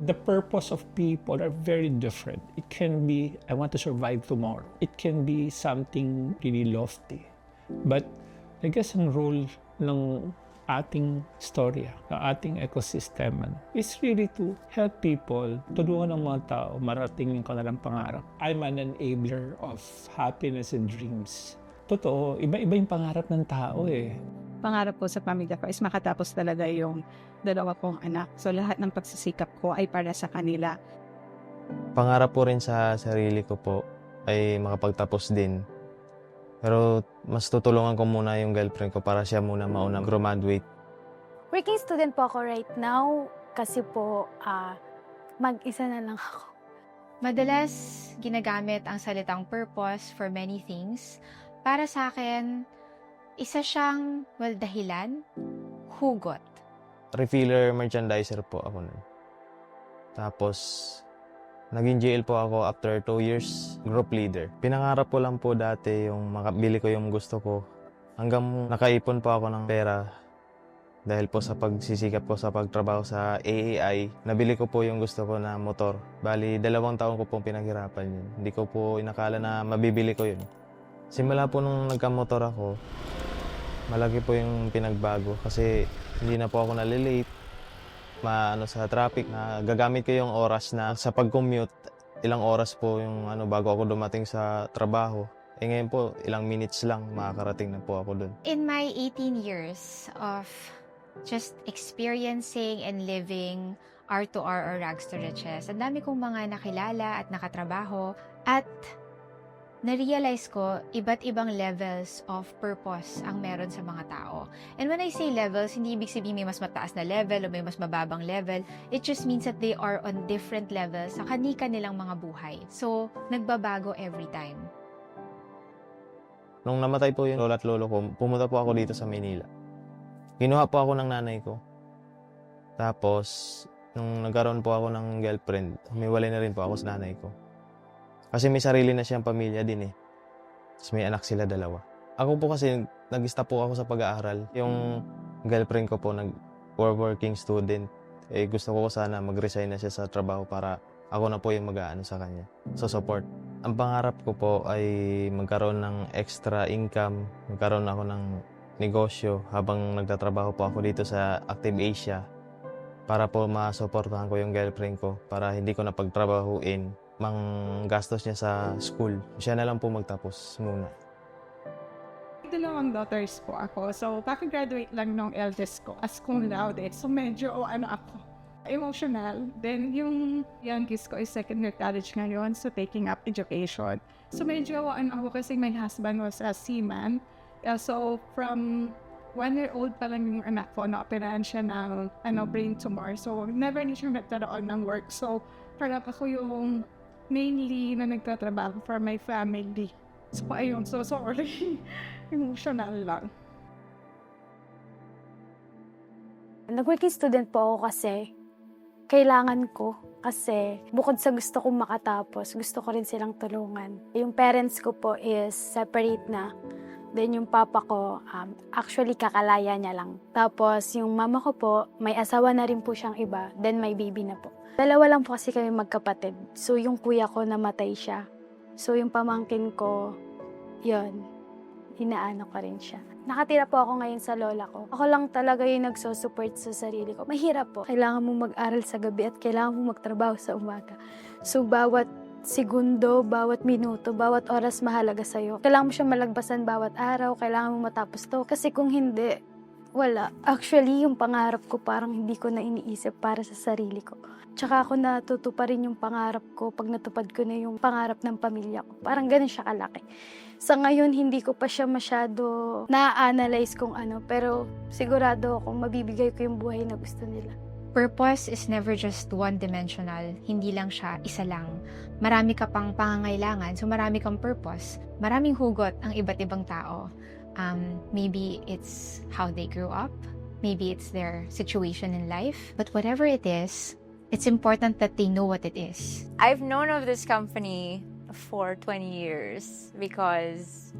The purpose of people are very different. It can be, I want to survive tomorrow. It can be something really lofty. But I guess ang role ng ating storya, ng ating ecosystem is really to help people, tulungan ng mga tao, marating yung kanilang pangarap. I'm an enabler of happiness and dreams. Totoo, iba-iba yung pangarap ng tao eh. Pangarap ko sa pamilya ko is makatapos talaga yung 2 kong anak. So lahat ng pagsisikap ko ay para sa kanila. Pangarap po rin sa sarili ko po ay makapagtapos din. Pero mas tutulungan ko muna yung girlfriend ko para siya muna mauna graduate. Working student po ako right now kasi po mag-isa na lang ako. Madalas ginagamit ang salitang purpose for many things. Para sa akin, isa siyang, dahilan, hugot. Refiller merchandiser po ako nun. Tapos, naging GL po ako after 2 years, group leader. Pinangarap ko lang po dati yung makabili ko yung gusto ko. Hanggang nakaipon po ako ng pera. Dahil po sa pagsisikap ko sa pagtrabaho sa AAI, nabili ko po yung gusto ko na motor. Bali, 2 taon ko pong pinaghirapan yun. Hindi ko po inakala na mabibili ko yun. Simula po nung nagkamotor ako, malaki po yung pinagbago kasi hindi na po ako nalilate sa traffic na gagamit ko yung oras na sa pag-commute, ilang oras po yung bago ako dumating sa trabaho. Ngayon po, ilang minutes lang makakarating na po ako dun. In my 18 years of just experiencing and living R2R or rags to riches, ang dami kong mga nakilala at nakatrabaho at na-realize ko, iba't ibang levels of purpose ang meron sa mga tao. And when I say levels, hindi ibig sabihin may mas mataas na level o may mas mababang level. It just means that they are on different levels sa kanika nilang mga buhay. So, nagbabago every time. Nung namatay po yung lola at lolo ko, pumunta po ako dito sa Maynila. Kinuha po ako ng nanay ko. Tapos, nung nagkaroon po ako ng girlfriend, humiwalay na rin po ako sa nanay ko. Kasi may sarili na siyang pamilya din eh. Tapos may anak sila 2. Ako po kasi, nag-stop po ako sa pag-aaral. Yung girlfriend ko po, working student. Gusto ko sana mag-resign na siya sa trabaho para ako na po yung mag-aano sa kanya. So, support. Ang pangarap ko po ay magkaroon ng extra income, magkaroon ako ng negosyo habang nagtatrabaho po ako dito sa Active Asia para po masuportahan ko yung girlfriend ko para hindi ko na pagtrabahuin gastos niya sa school. Siya na lang po magtapos muna. 2 daughters po ako. So, kakagraduate lang nung eldest ko as cum laude. So, medyo ako, emotional. Then, yung youngest ko is second year college ngayon. So, taking up education. So, medyo ako kasi my husband was a seaman. So, from 1-year-old pa lang yung anak ko, na-operahan siya ng brain tumor. So, never na siya nagtaroon ng work. So, parang ako yung mainly na nagtatrabaho for my family. So, ayun. So, sorry. Emotional lang. Nag-working student po ako kasi kailangan ko. Kasi bukod sa gusto kong makatapos, gusto ko rin silang tulungan. Yung parents ko po is separate na. Then yung papa ko, actually kakalaya niya lang. Tapos yung mama ko po, may asawa na rin po siyang iba. Then may baby na po. 2 lang po kasi kami magkapatid. So yung kuya ko namatay siya. So yung pamangkin ko, yun, inaano ko rin siya. Nakatira po ako ngayon sa lola ko. Ako lang talaga yung nagsusupport sa sarili ko. Mahirap po. Kailangan mo mag-aral sa gabi at kailangan mo magtrabaho sa umaga. So bawat segundo, bawat minuto, bawat oras mahalaga sa'yo. Kailangan mo siya malagpasan bawat araw, kailangan mo matapos to. Kasi kung hindi, wala. Actually, yung pangarap ko parang hindi ko na iniisip para sa sarili ko. Tsaka ako natutuparin yung pangarap ko pag natupad ko na yung pangarap ng pamilya ko. Parang ganun siya kalaki. Sa ngayon, hindi ko pa siya masyado na-analyze kung ano, pero sigurado akong mabibigay ko yung buhay na gusto nila. Purpose is never just one-dimensional. Hindi lang siya isa lang. Marami ka pang pangangailangan, so marami kang purpose. Maraming hugot ang iba't ibang tao. Maybe it's how they grew up. Maybe it's their situation in life. But whatever it is, it's important that they know what it is. I've known of this company for 20 years because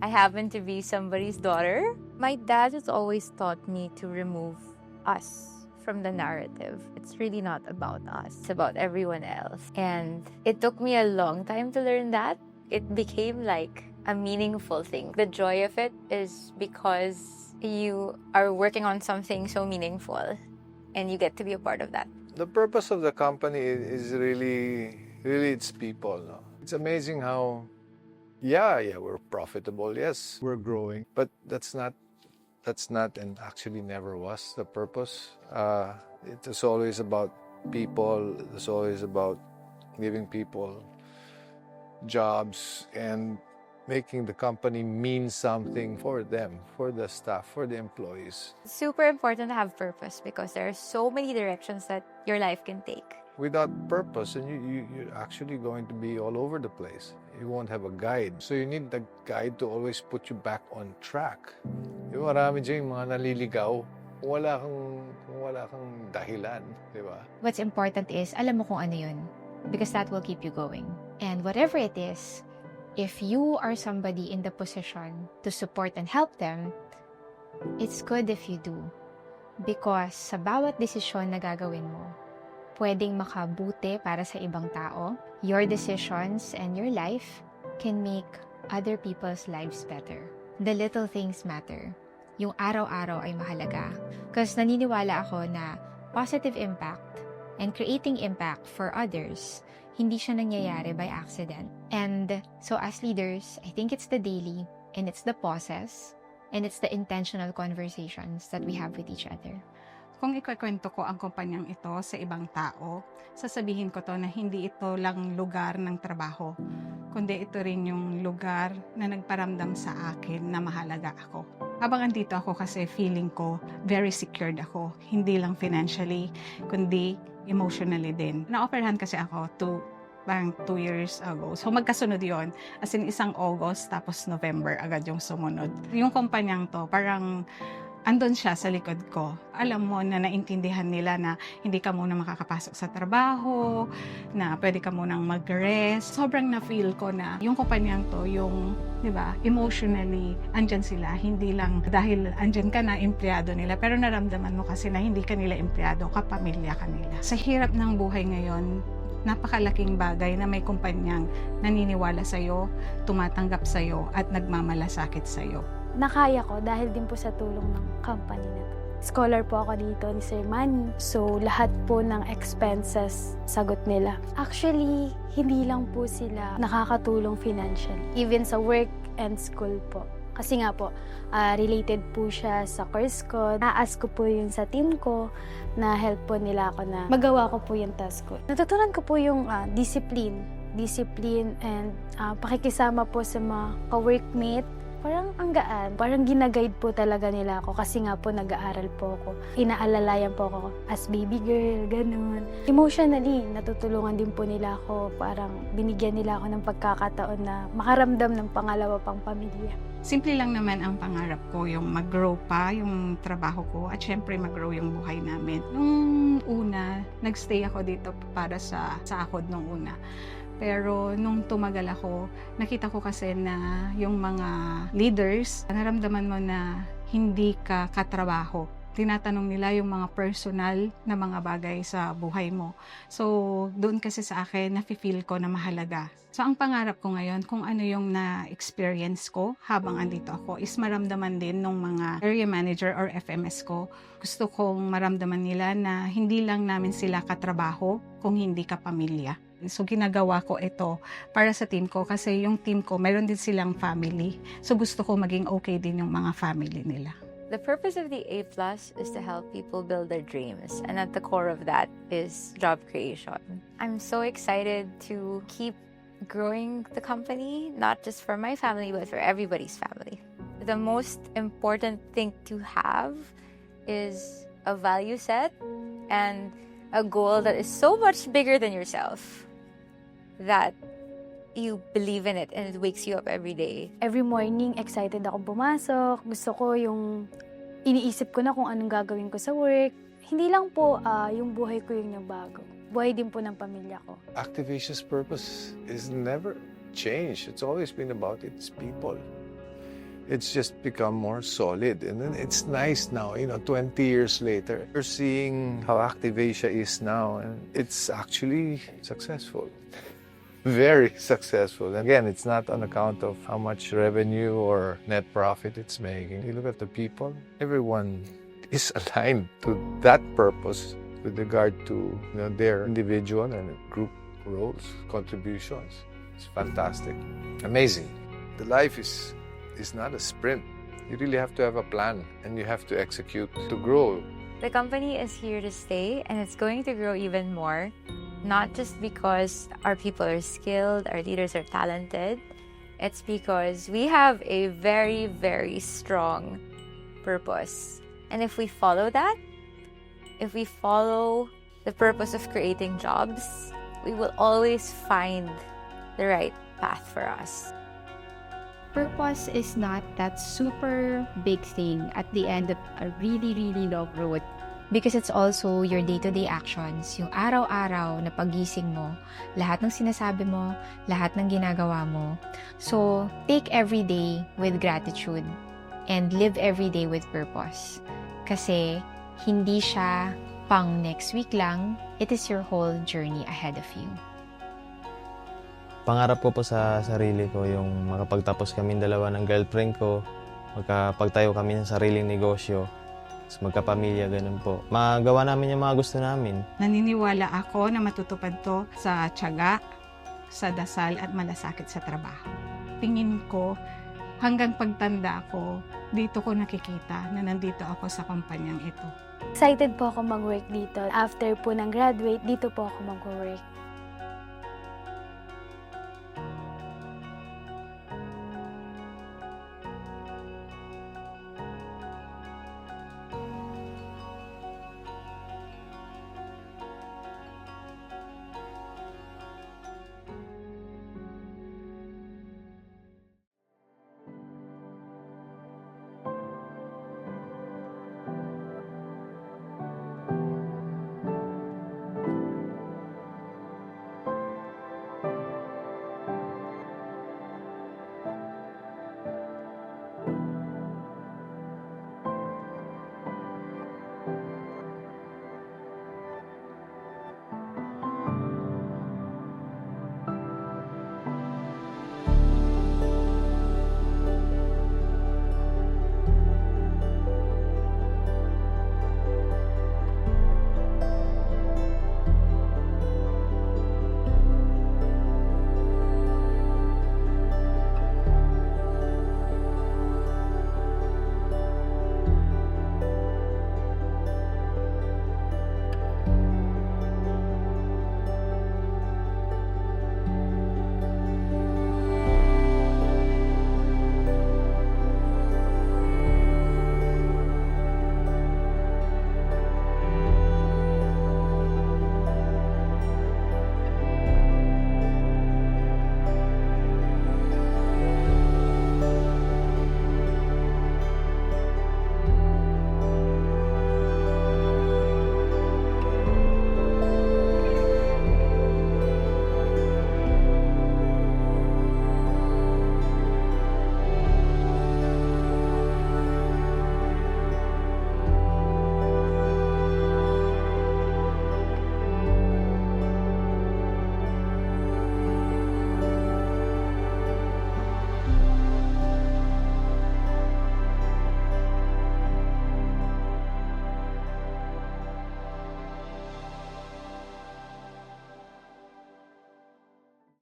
I happen to be somebody's daughter. My dad has always taught me to remove us from the narrative. It's really not about us, it's about everyone else. And it took me a long time to learn that. It became like a meaningful thing. The joy of it is because you are working on something so meaningful and you get to be a part of that. The purpose of the company is really its people. No? It's amazing how, yeah, we're profitable. Yes, we're growing, but that's not and actually never was the purpose. It is always about people. It's always about giving people jobs and making the company mean something for them, for the staff, for the employees. It's super important to have purpose because there are so many directions that your life can take. Without purpose, and you're actually going to be all over the place. You won't have a guide. So you need the guide to always put you back on track. Yung marami dyan yung mga naliligaw, kung wala kang dahilan, di ba? What's important is, alam mo kung ano yun. Because that will keep you going. And whatever it is, if you are somebody in the position to support and help them, it's good if you do. Because sa bawat desisyon na gagawin mo, pwedeng makabuti para sa ibang tao. Your decisions and your life can make other people's lives better. The little things matter. Yung araw-araw ay mahalaga. Because naniniwala ako na positive impact and creating impact for others, hindi siya nangyayari by accident. And so as leaders, I think it's the daily, and it's the pauses, and it's the intentional conversations that we have with each other. Kung ikukwento ko ang kumpanyang ito sa ibang tao, sasabihin ko to na hindi ito lang lugar ng trabaho, kundi ito rin yung lugar na nagparamdam sa akin na mahalaga ako. Habang andito ako kasi feeling ko very secured ako, hindi lang financially, kundi emotionally din. Na-operahan kasi ako parang 2 years ago. So magkasunod yon, as in isang August tapos November agad yung sumunod. Yung kumpanyang to parang andun siya sa likod ko. Alam mo na naintindihan nila na hindi ka muna makakapasok sa trabaho, na pwede ka munang mag-rest. Sobrang na-feel ko na yung kumpanyang to, yung, di ba, emotionally, andyan sila. Hindi lang dahil andyan ka na, empleyado nila. Pero naramdaman mo kasi na hindi ka nila empleyado, kapamilya ka nila. Sa hirap ng buhay ngayon, napakalaking bagay na may kumpanyang naniniwala sa'yo, tumatanggap sa'yo, at nagmamalasakit sa'yo. Nakaya ko dahil din po sa tulong ng company na to. Scholar po ako dito ni Sir Manny. So, lahat po ng expenses, sagot nila. Actually, hindi lang po sila nakakatulong financially. Even sa work and school po. Kasi nga po, related po siya sa course ko. Na-ask ko po yun sa team ko, na help po nila ako na magawa ko po yung task ko. Natutunan ko po yung discipline and pakikisama po sa mga ka-workmate. Parang ang gaan. Parang ginaguide po talaga nila ako kasi nga po nag-aaral po ako. Inaalalayan po ako as baby girl, ganun. Emotionally, natutulungan din po nila ako. Parang binigyan nila ako ng pagkakataon na makaramdam ng pangalawa pang pamilya. Simple lang naman ang pangarap ko, yung mag-grow pa yung trabaho ko at syempre mag-grow yung buhay namin. Nung una, nagstay ako dito para sa sahod nung una. Pero nung tumagal ako, nakita ko kasi na yung mga leaders, naramdaman mo na hindi ka katrabaho. Tinatanong nila yung mga personal na mga bagay sa buhay mo. So, doon kasi sa akin, nafe-feel ko na mahalaga. So, ang pangarap ko ngayon, kung ano yung na-experience ko habang andito ako, is maramdaman din ng mga area manager or FMS ko. Gusto kong maramdaman nila na hindi lang namin sila katrabaho kung hindi ka pamilya. So, ginagawa ko ito para sa team ko kasi yung team ko, mayroon din silang family. So, gusto ko maging okay din yung mga family nila. The purpose of the A+ is to help people build their dreams, and at the core of that is job creation. I'm so excited to keep growing the company, not just for my family, but for everybody's family. The most important thing to have is a value set and a goal that is so much bigger than yourself that you believe in it and it wakes you up every day. Every morning, excited ako pumasok. Gusto ko yung iniisip ko na kung anong gagawin ko sa work. Hindi lang po yung buhay ko yung nabago. Buhay din po ng pamilya ko. Activation's purpose is never changed. It's always been about its people. It's just become more solid. And then it's nice now, 20 years later, we're seeing how active Asia is now, and it's actually successful. Very successful. Again, it's not on account of how much revenue or net profit it's making. You look at the people, everyone is aligned to that purpose with regard to their individual and group roles, contributions. It's fantastic. Amazing. The life is not a sprint. You really have to have a plan and you have to execute to grow. The company is here to stay, and it's going to grow even more. Not just because our people are skilled, our leaders are talented. It's because we have a very, very strong purpose. And if we follow that, if we follow the purpose of creating jobs, we will always find the right path for us. Purpose is not that super big thing at the end of a really, really long road. Because it's also your day-to-day actions, yung araw-araw na pagising mo, lahat ng sinasabi mo, lahat ng ginagawa mo. So, take every day with gratitude and live every day with purpose. Kasi, hindi siya pang next week lang, it is your whole journey ahead of you. Pangarap ko po sa sarili ko yung makapagtapos kami dalawa ng girlfriend ko, magkapagtayo kami ng sariling negosyo, magkapamilya, ganun po. Magawa namin yung mga gusto namin. Naniniwala ako na matutupad to sa tiyaga, sa dasal at malasakit sa trabaho. Tingin ko, hanggang pagtanda ko, dito ko nakikita na nandito ako sa kumpanyang ito. Excited po ako mag-work dito. After po ng graduate, dito po ako mag-work.